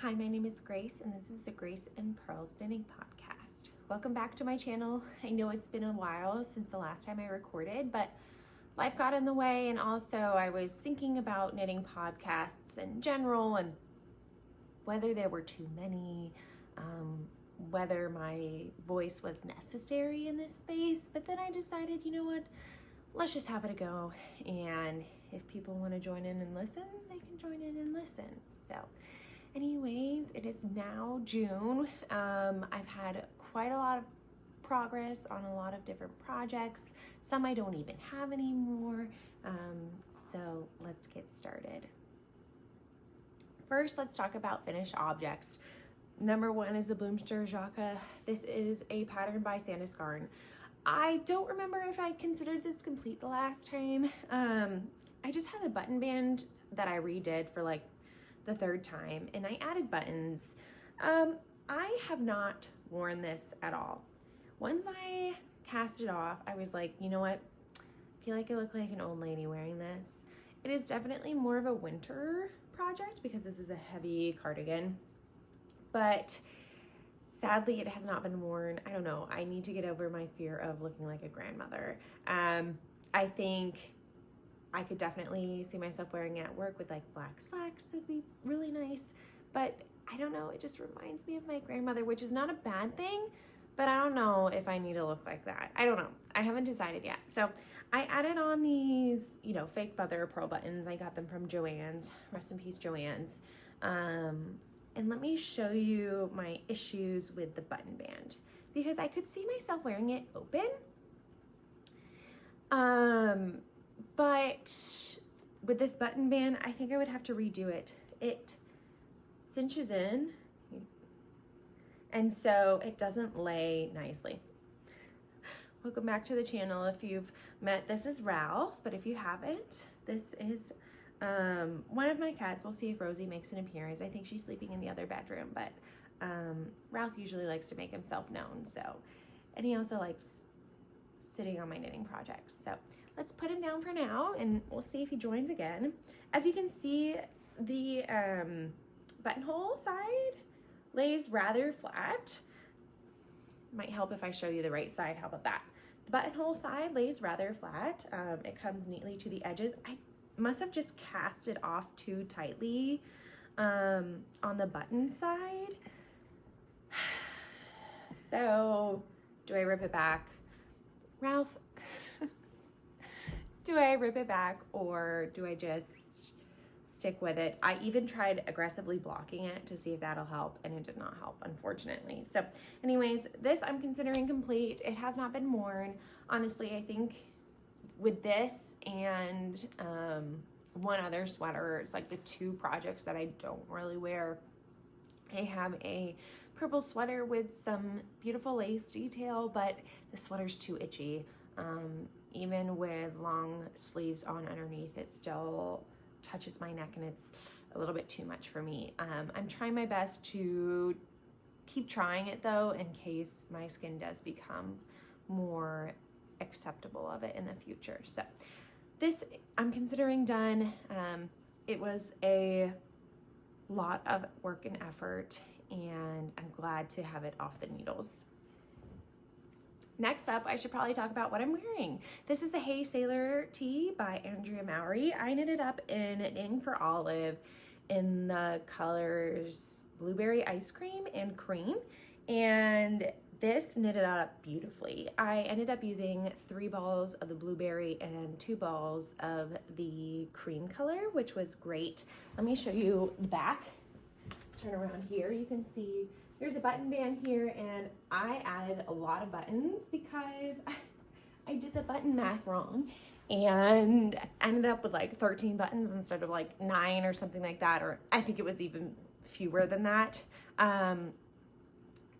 Hi, my name is Grace, and this is the Grace and Pearls Knitting Podcast. Welcome back to my channel. I know it's been a while since the last time I recorded, but life got in the way, and also I was thinking about knitting podcasts in general and whether there were too many, whether my voice was necessary in this space. But then I decided, you know what, let's just have it a go, and if people want to join in and listen, they can join in and listen. So anyways, it is now June. I've had quite a lot of progress on a lot of different projects. Some I don't even have anymore. So let's get started. First, let's talk about finished objects. Number one is the Blomsterjakke. This is a pattern by Sandesgarn. I don't remember if I considered this complete the last time. I just had a button band that I redid for like the third time, and I added buttons. I have not worn this at all. Once I cast it off, I was like, you know what? I feel like I look like an old lady wearing this. It is definitely more of a winter project because this is a heavy cardigan, but sadly it has not been worn. I don't know. I need to get over my fear of looking like a grandmother. I think I could definitely see myself wearing it at work with like black slacks. It'd be really nice, but I don't know. It just reminds me of my grandmother, which is not a bad thing, but I don't know if I need to look like that. I don't know. I haven't decided yet. So I added on these, fake mother of pearl buttons. I got them from Joann's. Rest in peace, Joann's. And let me show you my issues with the button band because I could see myself wearing it open. But with this button band, I think I would have to redo it. It cinches in, and so it doesn't lay nicely. Welcome back to the channel. If you've met, this is Ralph, but if you haven't, this is one of my cats. We'll see if Rosie makes an appearance. I think she's sleeping in the other bedroom, but Ralph usually likes to make himself known. So, and he also likes sitting on my knitting projects. So let's put him down for now, and we'll see if he joins again. As you can see, the buttonhole side lays rather flat. Might help if I show you the right side. How about that? The buttonhole side lays rather flat. It comes neatly to the edges. I must have just cast it off too tightly on the button side. So do I rip it back? Ralph, do I rip it back or do I just stick with it? I even tried aggressively blocking it to see if that'll help, and it did not help, unfortunately. So anyways, this I'm considering complete. It has not been worn. Honestly, I think with this and one other sweater, it's like the two projects that I don't really wear. I have a purple sweater with some beautiful lace detail, but the sweater's too itchy. Even with long sleeves on underneath, it still touches my neck, and it's a little bit too much for me. I'm trying my best to keep trying it though, in case my skin does become more acceptable of it in the future. So this I'm considering done. It was a lot of work and effort, and I'm glad to have it off the needles. Next up, I should probably talk about what I'm wearing. This is the Hey Sailor Tee by Andrea Mowry. I knitted up in Knitting for Olive in the colors Blueberry Ice Cream and Cream, and this knitted up beautifully. I ended up using 3 balls of the blueberry and 2 balls of the cream color, which was great. Let me show you the back. Turn around here, you can see there's a button band here, and I added a lot of buttons because I did the button math wrong and ended up with like 13 buttons instead of like 9 or something like that, or I think it was even fewer than that.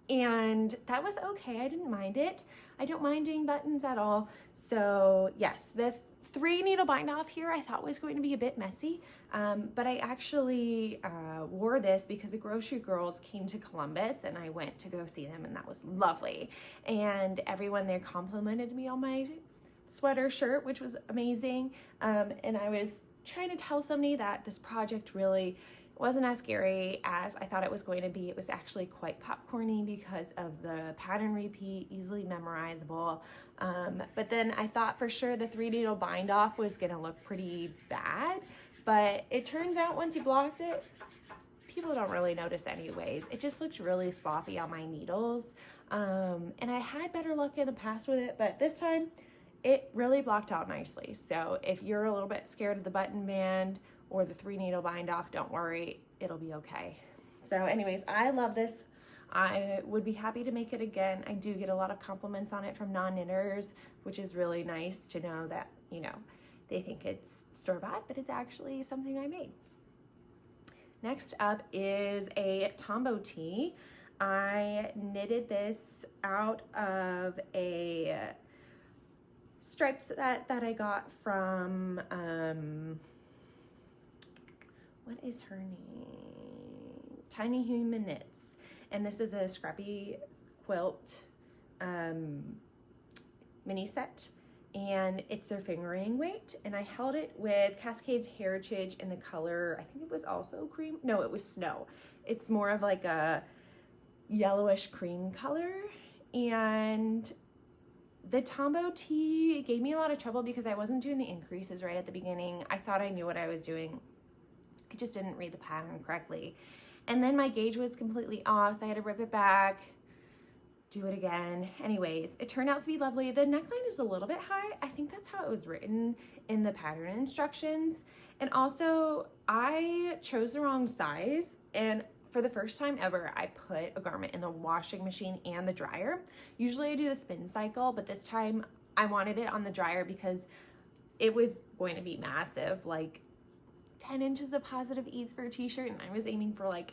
And that was okay. I didn't mind it. I don't mind doing buttons at all. So yes, the 3 needle bind off here I thought was going to be a bit messy, but I actually wore this because the grocery girls came to Columbus and I went to go see them, and that was lovely. And everyone there complimented me on my sweater shirt, which was amazing. And I was trying to tell somebody that this project really It wasn't as scary as I thought it was going to be. It was actually quite popcorny because of the pattern repeat, easily memorizable. But then I thought for sure the 3-needle bind off was gonna look pretty bad, but it turns out once you blocked it, people don't really notice anyways. It just looked really sloppy on my needles. And I had better luck in the past with it, but this time it really blocked out nicely. So if you're a little bit scared of the button band or the 3-needle bind off, don't worry, it'll be okay. So anyways, I love this. I would be happy to make it again. I do get a lot of compliments on it from non-knitters, which is really nice to know that, you know, they think it's store-bought, but it's actually something I made. Next up is a Tombo Tee. I knitted this out of a stripes that I got from, what is her name? Tiny Human Knits. And this is a Scrappy quilt mini set. And it's their fingering weight. And I held it with Cascade's Heritage in the color, I think it was also cream. No, it was snow. It's more of like a yellowish cream color. And the Tombo Tee gave me a lot of trouble because I wasn't doing the increases right at the beginning. I thought I knew what I was doing. I just didn't read the pattern correctly. And then my gauge was completely off, so I had to rip it back, do it again. Anyways, it turned out to be lovely. The neckline is a little bit high. I think that's how it was written in the pattern instructions. And also, I chose the wrong size, and for the first time ever, I put a garment in the washing machine and the dryer. Usually I do the spin cycle, but this time I wanted it on the dryer because it was going to be massive, like 10 inches of positive ease for a t-shirt, and I was aiming for like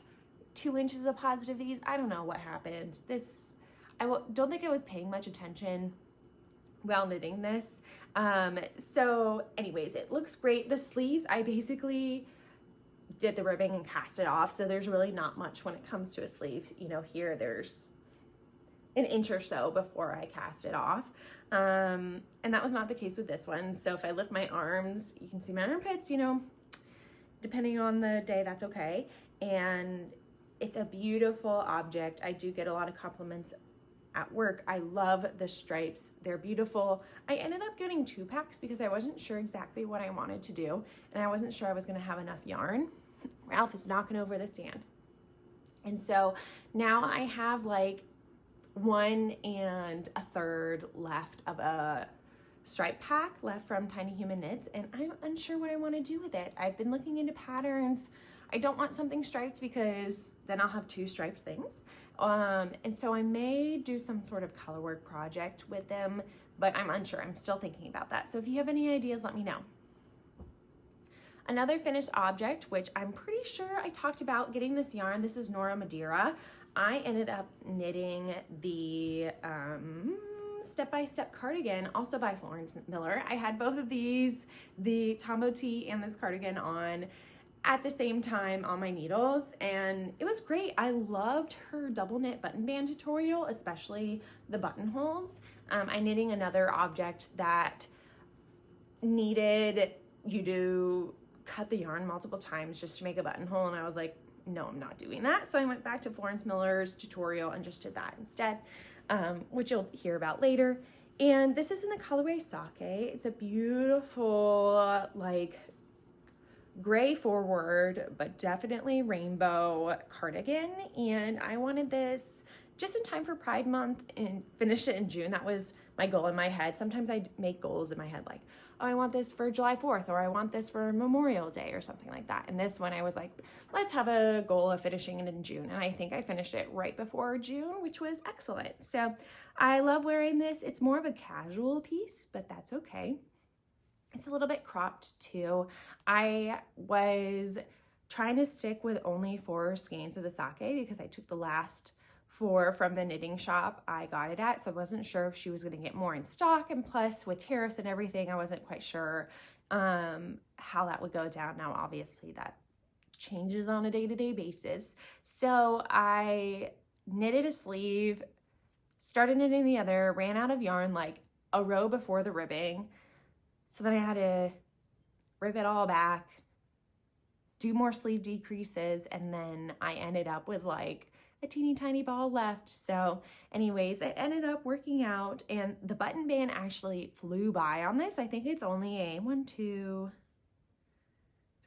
2 inches of positive ease. I don't know what happened. I don't think I was paying much attention while knitting this. So anyways, it looks great. The sleeves, I basically did the ribbing and cast it off, so there's really not much when it comes to a sleeve. You know, here there's an inch or so before I cast it off. And that was not the case with this one. So if I lift my arms, you can see my armpits, you know, depending on the day, that's okay. And it's a beautiful object. I do get a lot of compliments at work. I love the stripes. They're beautiful. I ended up getting 2 packs because I wasn't sure exactly what I wanted to do, and I wasn't sure I was going to have enough yarn. Ralph is knocking over the stand. And so now I have like 1 1/3 left of a stripe pack left from Tiny Human Knits, and I'm unsure what I want to do with it. I've been looking into patterns. I don't want something striped because then I'll have 2 striped things. And so I may do some sort of color work project with them, but I'm unsure. I'm still thinking about that. So if you have any ideas, let me know. Another finished object, which I'm pretty sure I talked about getting this yarn. This is Noro Madara. I ended up knitting the step-by-step cardigan, also by Florence Miller. I had both of these, the Tombo Tee and this cardigan, on at the same time on my needles, and it was great. I loved her double knit button band tutorial, especially the buttonholes. I'm knitting another object that needed you to cut the yarn multiple times just to make a buttonhole, and I was like, no, I'm not doing that. So I went back to Florence Miller's tutorial and just did that instead, which you'll hear about later. And this is in the colorway Sake. It's a beautiful, like, gray forward, but definitely rainbow cardigan. And I wanted this just in time for Pride Month and finish it in June. That was my goal in my head. Sometimes I make goals in my head like, oh, I want this for July 4th, or I want this for Memorial Day or something like that. And this one I was like, let's have a goal of finishing it in June. And I think I finished it right before June, which was excellent. So I love wearing this. It's more of a casual piece, but that's okay. It's a little bit cropped too. I was trying to stick with only 4 skeins of the Sake because I took the last 4 from the knitting shop I got it at, so I wasn't sure if she was going to get more in stock, and plus with tariffs and everything, I wasn't quite sure how that would go down. Now obviously that changes on a day-to-day basis. So I knitted a sleeve, started knitting the other, ran out of yarn like a row before the ribbing. So then I had to rip it all back, do more sleeve decreases, and then I ended up with like a teeny tiny ball left. So anyways, it ended up working out, and the button band actually flew by on this. I think it's only a 1, 2,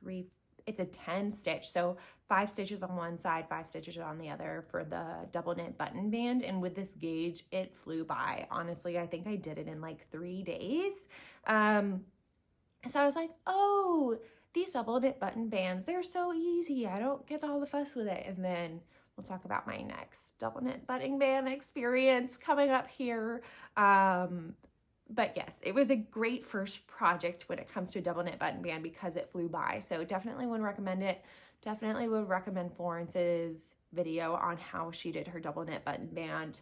3, it's a 10 stitch. So 5 stitches on one side, 5 stitches on the other for the double knit button band. And with this gauge, it flew by. Honestly, I think I did it in like 3 days. So I was like, oh, these double knit button bands, they're so easy. I don't get all the fuss with it. And then we'll talk about my next double knit button band experience coming up here. But yes, it was a great first project when it comes to a double knit button band because it flew by. So definitely would recommend it. Definitely would recommend Florence's video on how she did her double knit button band.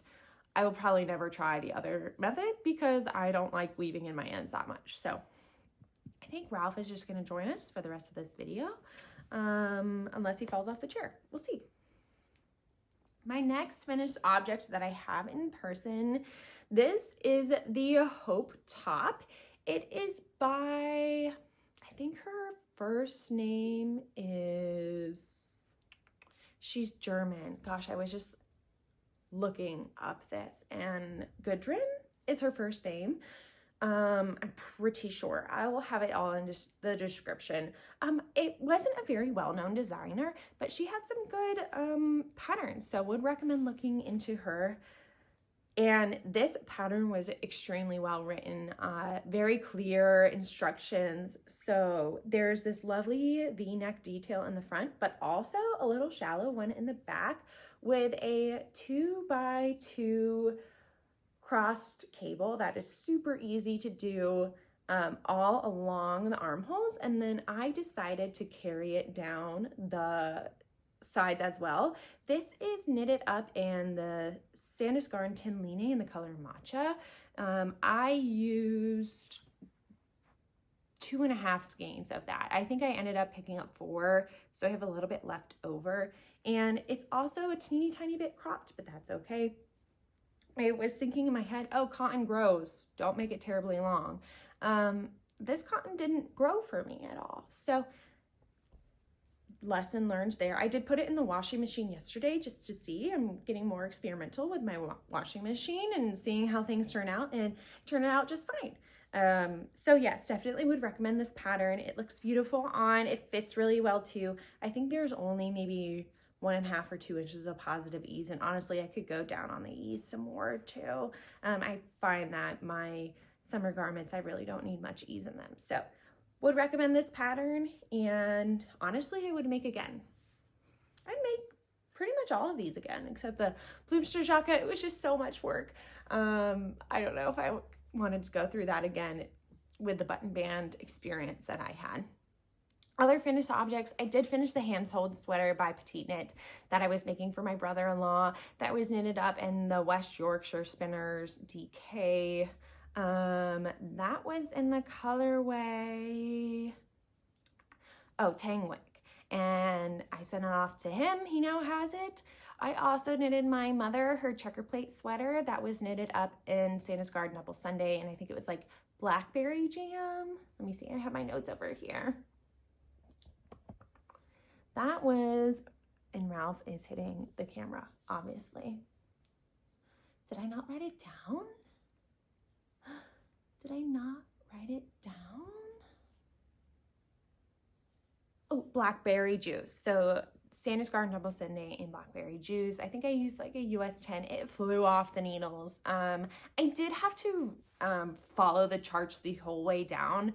I will probably never try the other method because I don't like weaving in my ends that much. So I think Ralph is just going to join us for the rest of this video, unless he falls off the chair. We'll see. My next finished object that I have in person, this is the Hope top. It is by, I think her first name is, she's German. Gosh, I was just looking up this, and Gudrun is her first name. I'm pretty sure. I will have it all in the description. It wasn't a very well-known designer, but she had some good patterns, so would recommend looking into her. And this pattern was extremely well written, very clear instructions. So there's this lovely V-neck detail in the front, but also a little shallow one in the back with a 2x2 crossed cable that is super easy to do all along the armholes. And then I decided to carry it down the sides as well. This is knitted up in the Sandesgarn Lynn in the color Matcha. I used 2.5 skeins of that. I think I ended up picking up 4, so I have a little bit left over. And it's also a teeny tiny bit cropped, but that's okay. I was thinking in my head, oh, cotton grows, don't make it terribly long. This cotton didn't grow for me at all. So lesson learned there. I did put it in the washing machine yesterday just to see. I'm getting more experimental with my washing machine and seeing how things turn out, and turn out just fine. So yes, definitely would recommend this pattern. It looks beautiful on, it fits really well too. I think there's only maybe 1.5 or 2 inches of positive ease, and honestly I could go down on the ease some more too. I find that my summer garments, I really don't need much ease in them. So would recommend this pattern, and honestly I would make again. I'd make pretty much all of these again except the Blomsterjakke. It was just so much work. I don't know if I wanted to go through that again with the button band experience that I had. Other finished objects, I did finish the Hanstholm sweater by PetiteKnit that I was making for my brother-in-law. That was knitted up in the West Yorkshire Spinners DK. That was in the colorway, oh, Tangwick. And I sent it off to him. He now has it. I also knitted my mother her checkerplate sweater that was knitted up in Sandesgarn Double Sunday, and I think it was like blackberry jam. Let me see, I have my notes over here. That was, and Ralph is hitting the camera, obviously. Did I not write it down? Did I not write it down? Oh, blackberry juice. So Sandesgarn Double Sunday in blackberry juice. I think I used like a US 10. It flew off the needles. I did have to follow the charts the whole way down.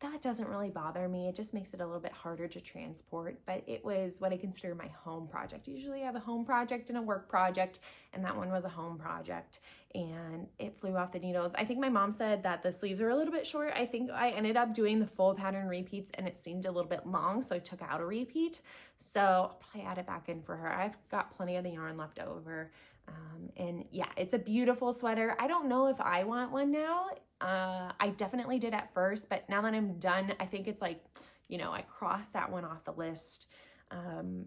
That doesn't really bother me. It just makes it a little bit harder to transport, but it was what I consider my home project. Usually I have a home project and a work project, and that one was a home project, and it flew off the needles. I think my mom said that the sleeves are a little bit short. I think I ended up doing the full pattern repeats and it seemed a little bit long, so I took out a repeat. So I'll probably add it back in for her. I've got plenty of the yarn left over. And yeah, it's a beautiful sweater. I don't know if I want one now. I definitely did at first, but now that I'm done, I think it's like, you know, I crossed that one off the list.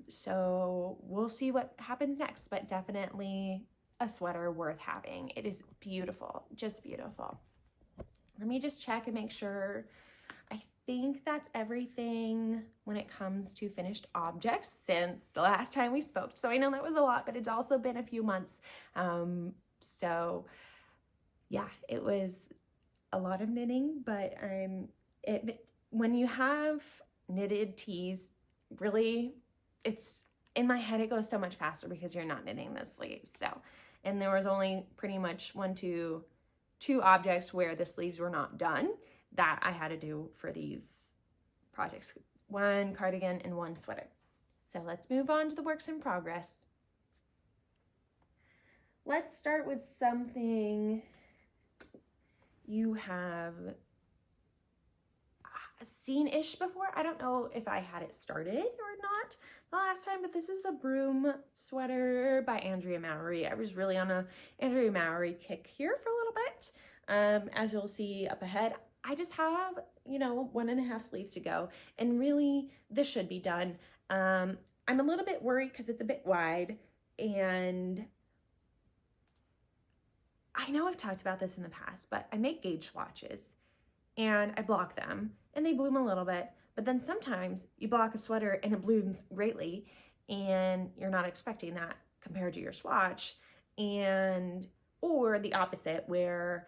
So we'll see what happens next, but definitely a sweater worth having. It is beautiful, just beautiful. Let me just check and make sure. I think that's everything when it comes to finished objects since the last time we spoke. So I know that was a lot, but it's also been a few months. So yeah, it was a lot of knitting, but when you have knitted tees, really, it's in my head, it goes so much faster because you're not knitting the sleeves. So, and there was only pretty much two objects where the sleeves were not done that I had to do for these projects. One cardigan and one sweater. So let's move on to the works in progress. Let's start with something you have seen-ish before. I don't know if I had it started or not the last time, but this is the Brume sweater by Andrea Mowry. I was really on a Andrea Mowry kick here for a little bit. As you'll see up ahead, I just have, 1.5 sleeves to go, and really this should be done. I'm a little bit worried because it's a bit wide, and I know I've talked about this in the past, but I make gauge swatches and I block them and they bloom a little bit, but then sometimes you block a sweater and it blooms greatly and you're not expecting that compared to your swatch, or the opposite where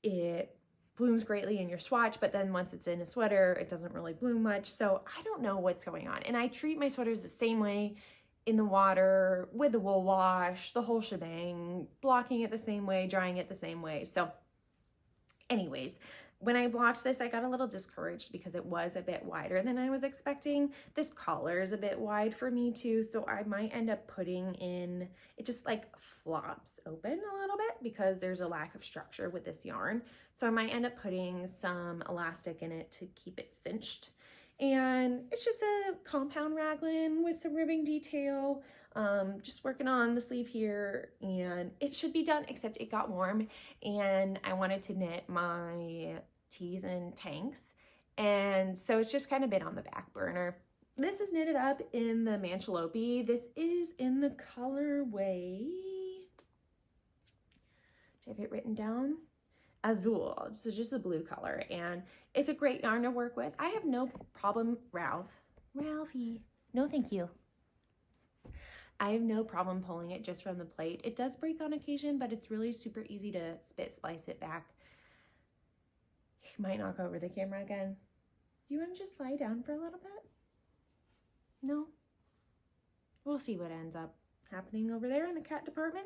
it blooms greatly in your swatch, but then once it's in a sweater, it doesn't really bloom much. So I don't know what's going on. And I treat my sweaters the same way in the water, with the wool wash, the whole shebang, blocking it the same way, drying it the same way. So anyways, when I blocked this, I got a little discouraged because it was a bit wider than I was expecting. This collar is a bit wide for me too, so I might end up putting in, it just like flops open a little bit because there's a lack of structure with this yarn. So I might end up putting some elastic in it to keep it cinched. And it's just a compound raglan with some ribbing detail. Just working on the sleeve here, and it should be done, except it got warm and I wanted to knit my tees and tanks, and so it's just kind of been on the back burner. This is knitted up in the Manchalope. This is in the colorway, do I have it written down? Azul, so just a blue color, and it's a great yarn to work with. I have no problem, Ralphie, no thank you. I have no problem pulling it just from the plate. It does break on occasion, but it's really super easy to spit slice it back. You might knock over the camera again. Do you want to just lie down for a little bit? No? We'll see what ends up happening over there in the cat department.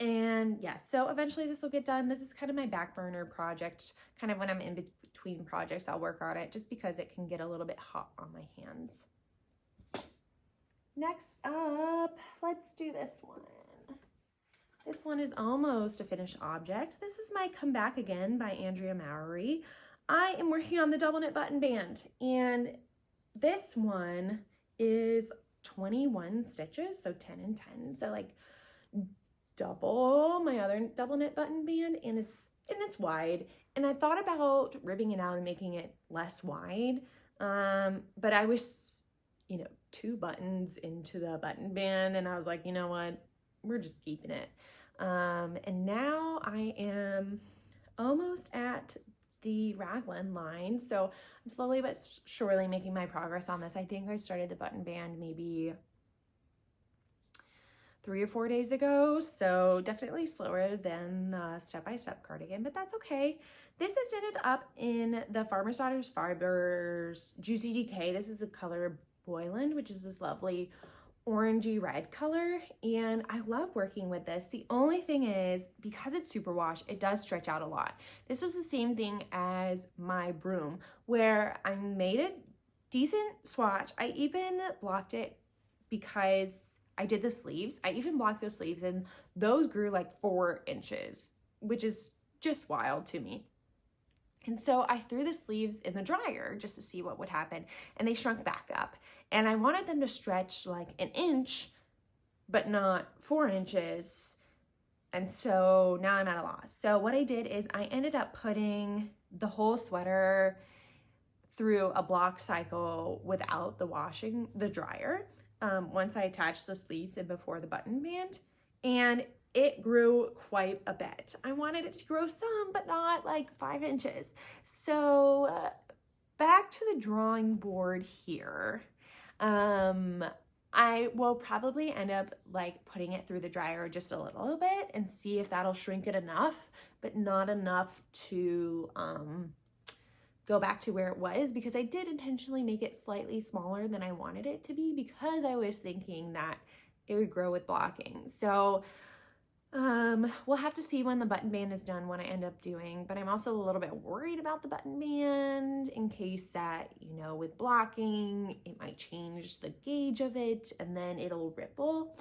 And yeah, so eventually this will get done. This is kind of my back burner project. Kind of when I'm in between projects, I'll work on it just because it can get a little bit hot on my hands. Next up, let's do this one. This one is almost a finished object. This is my Comebackigan by Andrea Mowry. I am working on the double knit button band, and this one is 21 stitches, so 10 and 10. So like double my other double knit button band, and it's wide. And I thought about ribbing it out and making it less wide, but I was 2 buttons into the button band, and I was like, you know what, we're just keeping it. And now I am almost at the raglan line, so I'm slowly but surely making my progress on this. I think I started the button band maybe 3 or 4 days ago, so definitely slower than the step-by-step cardigan, but that's okay. This is knitted up in the Farmer's Daughters Fibers Juicy Decay. This is the color Boyland, which is this lovely orangey red color, and I love working with this. The only thing is, because it's superwash, it does stretch out a lot. This was the same thing as my Brume, where I made a decent swatch. I even blocked it because I did the sleeves. I even blocked those sleeves, and those grew like 4 inches, which is just wild to me. And so I threw the sleeves in the dryer just to see what would happen, and they shrunk back up. And I wanted them to stretch like 1 inch, but not 4 inches. And so now I'm at a loss. So what I did is I ended up putting the whole sweater through a block cycle without the dryer, once I attached the sleeves and before the button band. And it grew quite a bit. I wanted it to grow some, but not like 5 inches. So back to the drawing board here. I will probably end up like putting it through the dryer just a little bit and see if that'll shrink it enough, but not enough to go back to where it was, because I did intentionally make it slightly smaller than I wanted it to be because I was thinking that it would grow with blocking. So we'll have to see when the button band is done, what I end up doing, but I'm also a little bit worried about the button band in case that, you know, with blocking, it might change the gauge of it and then it'll ripple.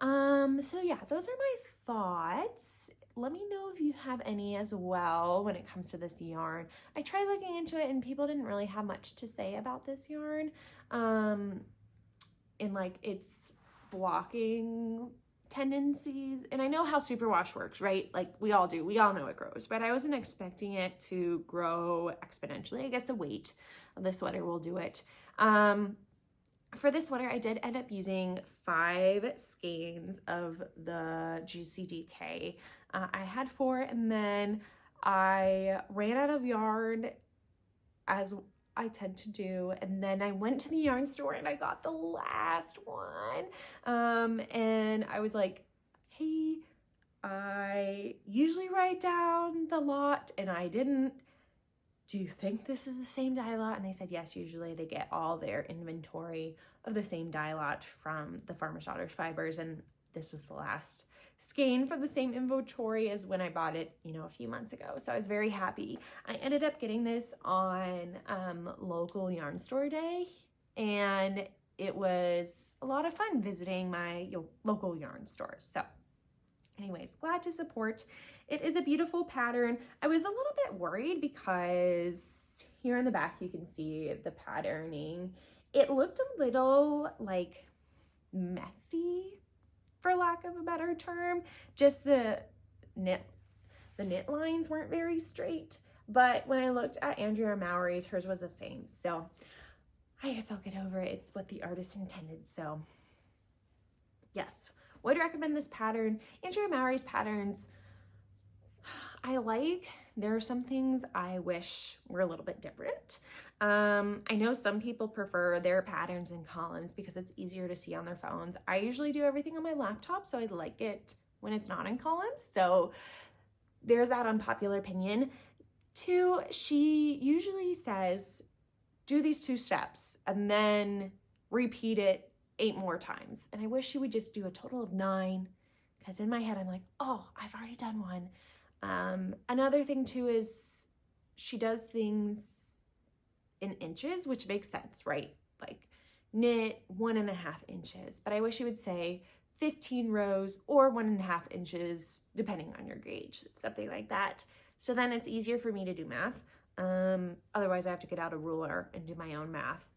So yeah, those are my thoughts. Let me know if you have any as well when it comes to this yarn. I tried looking into it and people didn't really have much to say about this yarn. In like its blocking tendencies, and I know how superwash works, right? Like we all do, we all know it grows, but I wasn't expecting it to grow exponentially. I guess the weight of the sweater will do it. For this sweater, I did end up using 5 skeins of the Juicy DK. I had 4 and then I ran out of yarn, as I tend to do, and then I went to the yarn store and I got the last one. And I was like, hey, I usually write down the lot and I didn't. Do you think this is the same dye lot? And they said yes, usually they get all their inventory of the same dye lot from the Farmer's Daughter's Fibers, and this was the last skein for the same inventory as when I bought it, you know, a few months ago. So I was very happy. I ended up getting this on local yarn store day, and it was a lot of fun visiting my local yarn stores. So anyways, glad to support. It is a beautiful pattern. I was a little bit worried because here in the back you can see the patterning. It looked a little like messy, for lack of a better term. Just the knit lines weren't very straight. But when I looked at Andrea Mowry's, hers was the same. So I guess I'll get over it. It's what the artist intended. So yes, would recommend this pattern. Andrea Mowry's patterns, I like. There are some things I wish were a little bit different. I know some people prefer their patterns in columns because it's easier to see on their phones. I usually do everything on my laptop, so I like it when it's not in columns. So there's that unpopular opinion. 2, she usually says, do these 2 steps and then repeat it 8 more times. And I wish she would just do a total of 9, because in my head I'm like, oh, I've already done one. Another thing too is she does things in inches, which makes sense, right? Like knit 1.5 inches, but I wish you would say 15 rows or 1.5 inches, depending on your gauge, something like that. So then it's easier for me to do math. Otherwise I have to get out a ruler and do my own math.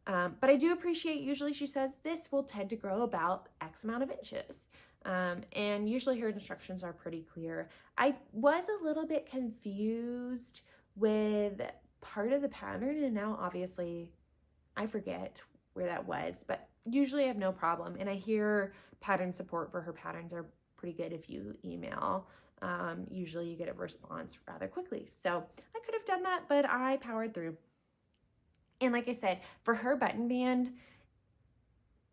But I do appreciate, usually she says this will tend to grow about X amount of inches. And usually her instructions are pretty clear. I was a little bit confused with part of the pattern, and now obviously I forget where that was, but usually I have no problem. And I hear pattern support for her patterns are pretty good if you email. Usually you get a response rather quickly. So I could have done that, but I powered through. And like I said, for her button band,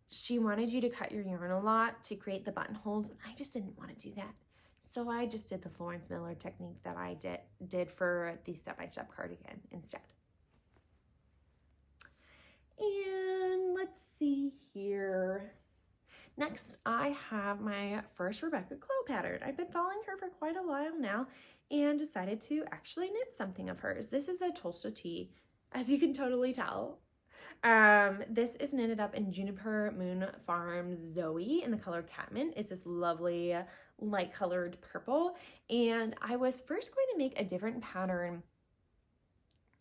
she wanted you to cut your yarn a lot to create the buttonholes, and I just didn't want to do that. So I just did the Florence Miller technique that I did for the step-by-step cardigan instead. And let's see here. Next, I have my first Rebecca Clow pattern. I've been following her for quite a while now and decided to actually knit something of hers. This is a Tolsta tee, as you can totally tell. This is knitted up in Juniper Moon Farm Zoe in the color Catmint. It's this lovely light colored purple, and I was first going to make a different pattern.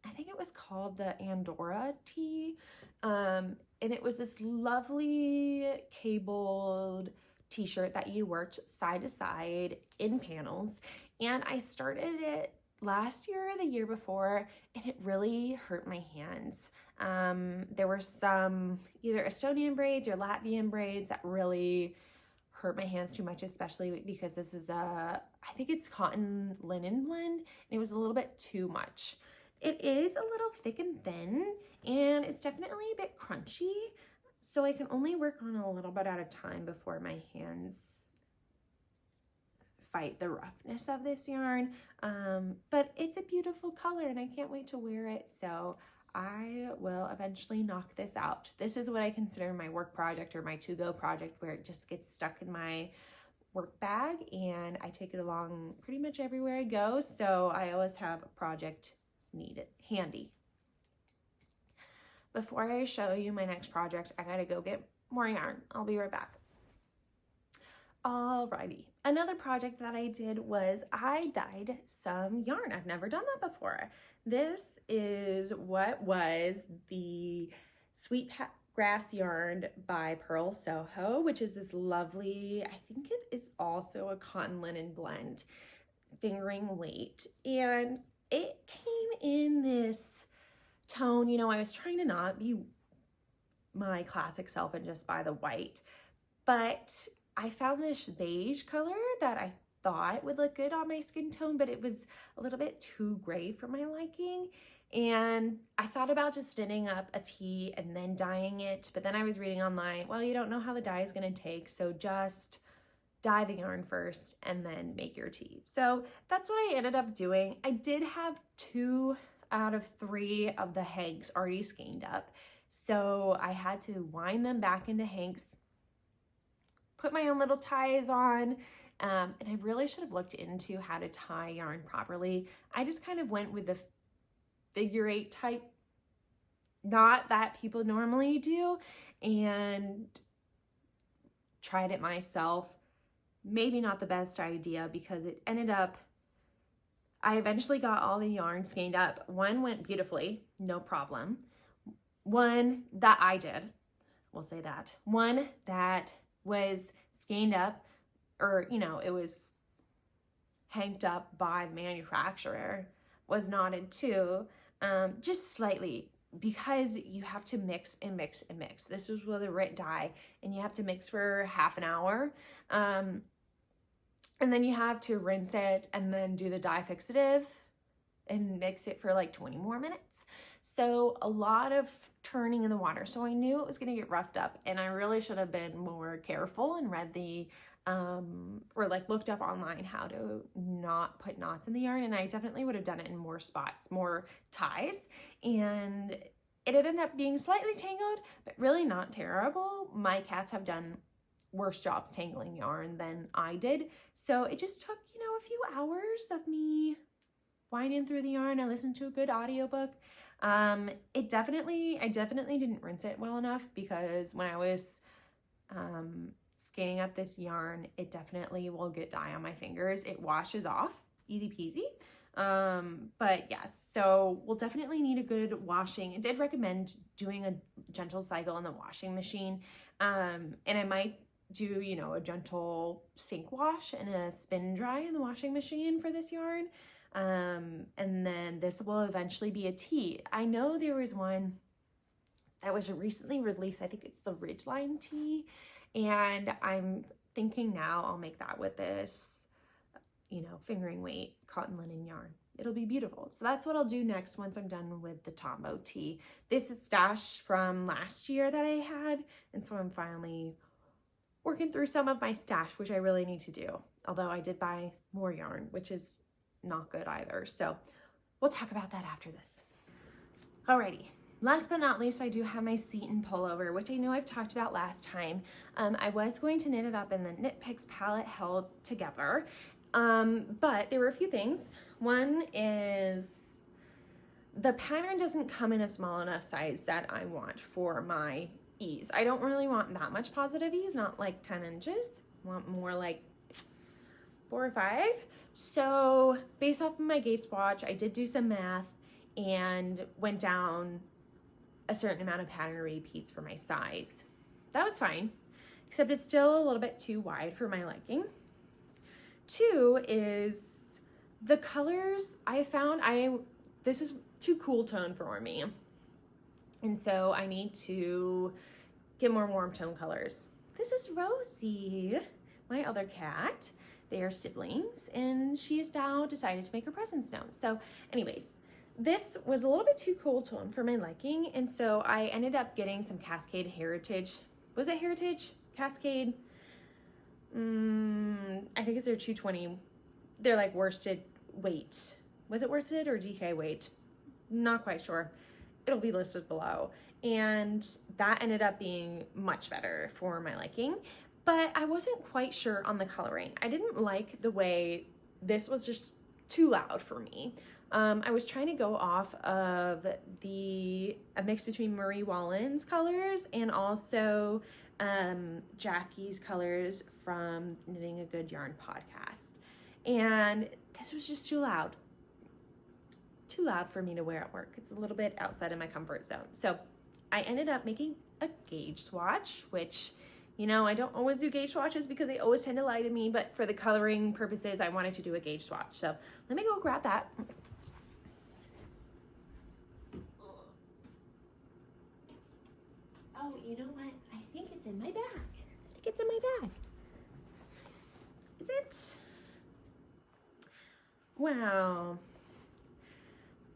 I think it was called the Andorra tee, and it was this lovely cabled t-shirt that you worked side to side in panels, and I started it last year or the year before, and it really hurt my hands. There were some either Estonian braids or Latvian braids that really hurt my hands too much, especially because this is I think it's cotton linen blend, and it was a little bit too much. It is a little thick and thin, and it's definitely a bit crunchy, so I can only work on a little bit at a time before my hands fight the roughness of this yarn. But it's a beautiful color, and I can't wait to wear it, so I will eventually knock this out. This is what I consider my work project, or my to-go project, where it just gets stuck in my work bag and I take it along pretty much everywhere I go, so I always have a project needed handy. Before I show you my next project, I gotta go get more yarn. I'll be right back. Alrighty, another project that I did was I dyed some yarn. I've never done that before. This is what was the Sweet Grass yarn by Purl Soho, which is this lovely, I think it is also a cotton linen blend, fingering weight. And it came in this tone, you know, I was trying to not be my classic self and just buy the white, but I found this beige color that I thought would look good on my skin tone, but it was a little bit too gray for my liking. And I thought about just knitting up a tee and then dyeing it, but then I was reading online, well, you don't know how the dye is going to take, so just dye the yarn first and then make your tee. So that's what I ended up doing. I did have 2 out of 3 of the hanks already skeined up, so I had to wind them back into hanks, put my own little ties on, and I really should have looked into how to tie yarn properly. I just kind of went with the figure 8 type knot that people normally do and tried it myself. Maybe not the best idea, because it ended up, I eventually got all the yarn skeined up. One went beautifully, no problem. One that I did, we'll say that. One that was skeined up, or, you know, it was hanked up by the manufacturer, was knotted too, just slightly, because you have to mix and mix and mix. This is with a writ dye, and you have to mix for half an hour. And then you have to rinse it and then do the dye fixative and mix it for like 20 more minutes. So a lot of turning in the water. So I knew it was going to get roughed up, and I really should have been more careful and read the, or like looked up online how to not put knots in the yarn. And I definitely would have done it in more spots, more ties. And it ended up being slightly tangled, but really not terrible. My cats have done worse jobs tangling yarn than I did. So it just took, you know, a few hours of me winding through the yarn. I listened to a good audiobook. I definitely didn't rinse it well enough, because when I was skeins up this yarn, it definitely will get dye on my fingers. It washes off, easy peasy. But yes, so we'll definitely need a good washing. I did recommend doing a gentle cycle in the washing machine. And I might do, you know, a gentle sink wash and a spin dry in the washing machine for this yarn. And then this will eventually be a tee. I know there was one that was recently released. I think it's the Ridgeline tee. And I'm thinking now I'll make that with this, you know, fingering weight cotton linen yarn. It'll be beautiful. So that's what I'll do next once I'm done with the Tombo Tee. This is stash from last year that I had. And so I'm finally working through some of my stash, which I really need to do. Although I did buy more yarn, which is not good either. So we'll talk about that after this. Alrighty. Last but not least, I do have my Seton pullover, which I know I've talked about last time. I was going to knit it up in the Knit Picks palette held together, but there were a few things. One is the pattern doesn't come in a small enough size that I want for my ease. I don't really want that much positive ease, not like 10 inches. I want more like 4 or 5. So based off of my Gates watch, I did do some math and went down a certain amount of pattern repeats for my size. That was fine, except it's still a little bit too wide for my liking. 2 is the colors I found, this is too cool tone for me. And so I need to get more warm tone colors. This is Rosie. my other cat. They are siblings, and she has now decided to make her presence known. So anyways, this was a little bit too cool tone for my liking, and so I ended up getting some Cascade Heritage. Was it Heritage? Cascade? I think it's their 220. They're like worsted weight. Was it worsted or DK weight? Not quite sure. It'll be listed below. And that ended up being much better for my liking. But I wasn't quite sure on the coloring. I didn't like the way this was just too loud for me. I was trying to go off of a mix between Marie Wallen's colors and also Jackie's colors from Knitting a Good Yarn podcast. And this was just too loud. Too loud for me to wear at work. It's a little bit outside of my comfort zone. So I ended up making a gauge swatch, which, you know, I don't always do gauge swatches because they always tend to lie to me, but for the coloring purposes, I wanted to do a gauge swatch. So let me go grab that. Oh, you know what? I think it's in my bag. I think it's in my bag. Is it? Wow.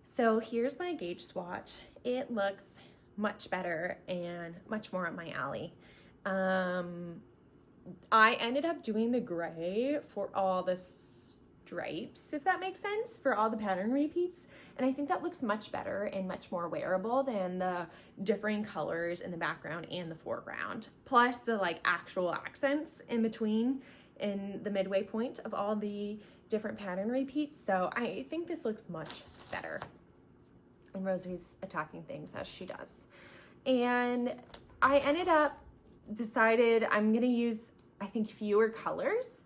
So here's my gauge swatch. It looks much better and much more up my alley. I ended up doing the gray for all the stripes, if that makes sense, for all the pattern repeats. And I think that looks much better and much more wearable than the differing colors in the background and the foreground. Plus the like actual accents in between in the midway point of all the different pattern repeats. So I think this looks much better. And Rosie's attacking things as she does. And I ended up decided I'm gonna use, I think, fewer colors,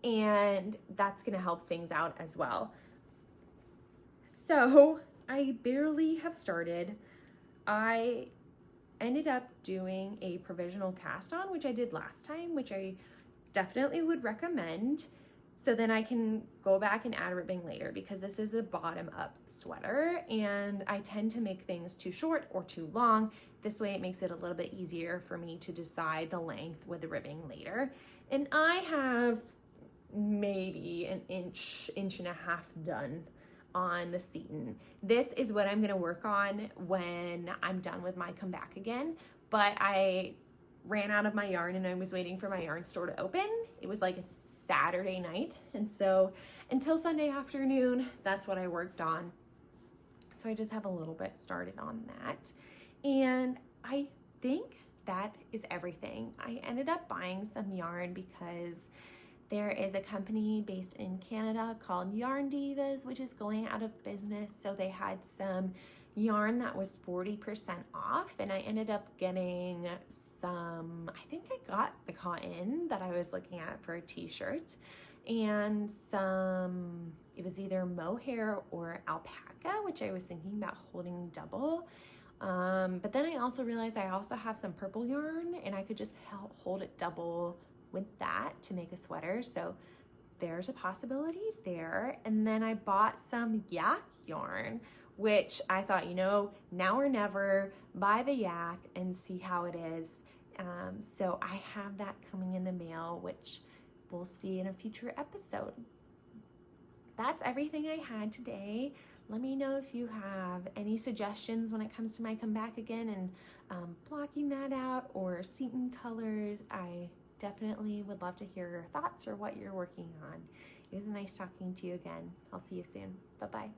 and that's gonna help things out as well. So I barely have started. I ended up doing a provisional cast on, which I did last time, which I definitely would recommend. So then I can go back and add ribbing later, because this is a bottom up sweater and I tend to make things too short or too long. This way it makes it a little bit easier for me to decide the length with the ribbing later. And I have maybe an inch and a half done on the seton. This is what I'm gonna work on when I'm done with my Comebackigan, but I ran out of my yarn and I was waiting for my yarn store to open. It was like a Saturday night, and so until Sunday afternoon, that's what I worked on. So I just have a little bit started on that, and I think that is everything. I ended up buying some yarn because there is a company based in Canada called Yarn Divas, which is going out of business. So they had some yarn that was 40% off, and I ended up getting some, I think I got the cotton that I was looking at for a t-shirt, and some, it was either mohair or alpaca, which I was thinking about holding double. But then I also realized I also have some purple yarn and I could just hold it double with that to make a sweater. So there's a possibility there. And then I bought some yak yarn, which I thought, you know, now or never, buy the yak and see how it is. So I have that coming in the mail, which we'll see in a future episode. That's everything I had today. Let me know if you have any suggestions when it comes to my Comebackigan and blocking that out or seton colors. I definitely would love to hear your thoughts or what you're working on. It was nice talking to you again. I'll see you soon. Bye-bye.